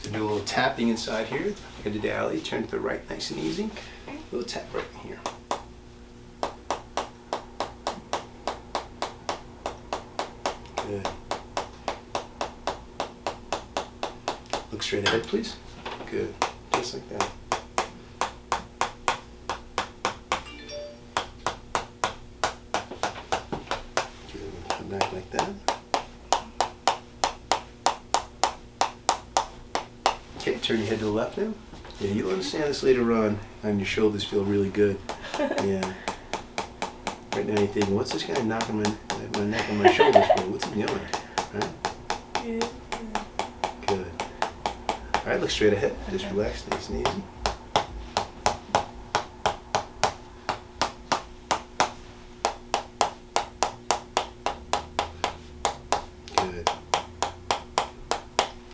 So do a little tapping inside here. Go to the alley, turn to the right, nice and easy. A little tap right in here. Good. Look straight ahead, please. Good. Just like that. Good. Come back like that. Okay, turn your head to the left now. Yeah, you'll understand this later on your shoulders feel really good. Yeah. Right now you're thinking, what's this guy knocking my neck and my shoulders for? What's he doing? Right? Yeah. Good. All right, look straight ahead. Just relax, nice and easy.